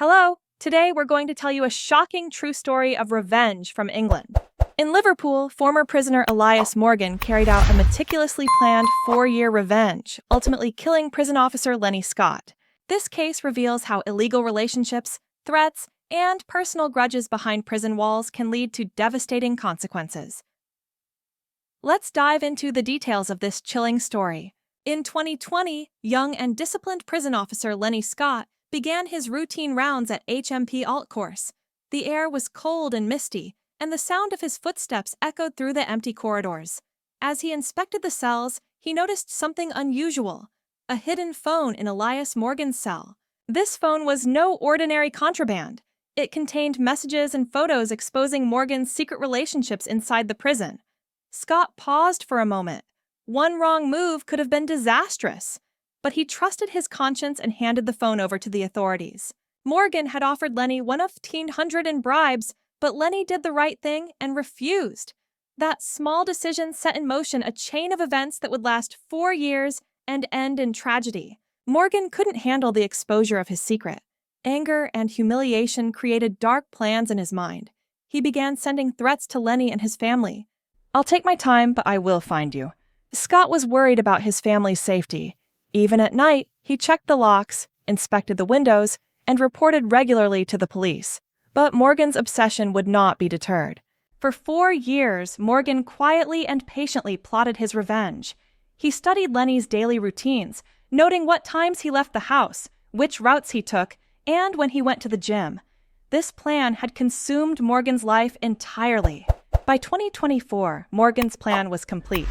Hello! Today we're going to tell you a shocking true story of revenge from England. In Liverpool, former prisoner Elias Morgan carried out a meticulously planned 4-year revenge, ultimately killing prison officer Lenny Scott. This case reveals how illegal relationships, threats, and personal grudges behind prison walls can lead to devastating consequences. Let's dive into the details of this chilling story. In 2020, young and disciplined prison officer Lenny Scott began his routine rounds at HMP Alt Course. The air was cold and misty, and the sound of his footsteps echoed through the empty corridors. As he inspected the cells, he noticed something unusual: a hidden phone in Elias Morgan's cell. This phone was no ordinary contraband. It contained messages and photos exposing Morgan's secret relationships inside the prison. Scott paused for a moment. One wrong move could have been disastrous. But he trusted his conscience and handed the phone over to the authorities. Morgan had offered Lenny $1,500 in bribes, but Lenny did the right thing and refused. That small decision set in motion a chain of events that would last 4 years and end in tragedy. Morgan couldn't handle the exposure of his secret. Anger and humiliation created dark plans in his mind. He began sending threats to Lenny and his family. "I'll take my time, but I will find you." Scott was worried about his family's safety. Even at night, he checked the locks, inspected the windows, and reported regularly to the police. But Morgan's obsession would not be deterred. For 4 years, Morgan quietly and patiently plotted his revenge. He studied Lenny's daily routines, noting what times he left the house, which routes he took, and when he went to the gym. This plan had consumed Morgan's life entirely. By 2024, Morgan's plan was complete.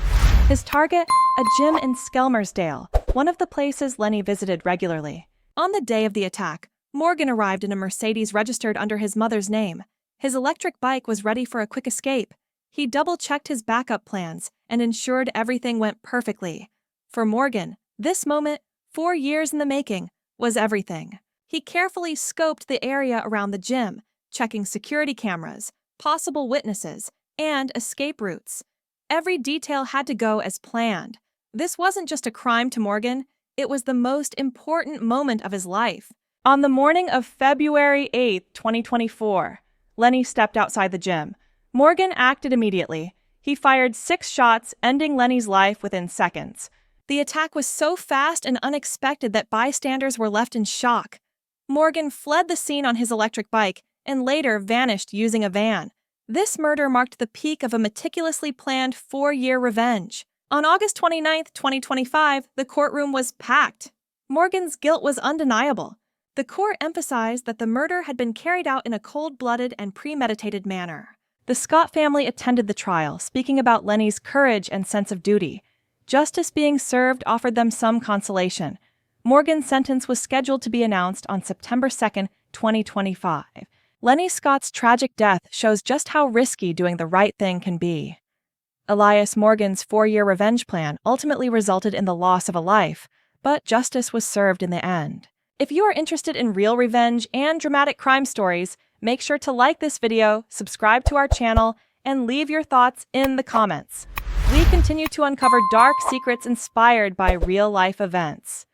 His target, a gym in Skelmersdale, one of the places Lenny visited regularly. On the day of the attack, Morgan arrived in a Mercedes registered under his mother's name. His electric bike was ready for a quick escape. He double-checked his backup plans and ensured everything went perfectly. For Morgan, this moment, 4 years in the making, was everything. He carefully scoped the area around the gym, checking security cameras, possible witnesses, and escape routes. Every detail had to go as planned. This wasn't just a crime to Morgan, it was the most important moment of his life. On the morning of February 8, 2024, Lenny stepped outside the gym. Morgan acted immediately. He fired 6 shots, ending Lenny's life within seconds. The attack was so fast and unexpected that bystanders were left in shock. Morgan fled the scene on his electric bike and later vanished using a van. This murder marked the peak of a meticulously planned 4-year revenge. On August 29, 2025, the courtroom was packed. Morgan's guilt was undeniable. The court emphasized that the murder had been carried out in a cold-blooded and premeditated manner. The Scott family attended the trial, speaking about Lenny's courage and sense of duty. Justice being served offered them some consolation. Morgan's sentence was scheduled to be announced on September 2, 2025. Lenny Scott's tragic death shows just how risky doing the right thing can be. Elias Morgan's 4-year revenge plan ultimately resulted in the loss of a life, but justice was served in the end. If you are interested in real revenge and dramatic crime stories, make sure to like this video, subscribe to our channel, and leave your thoughts in the comments. We continue to uncover dark secrets inspired by real-life events.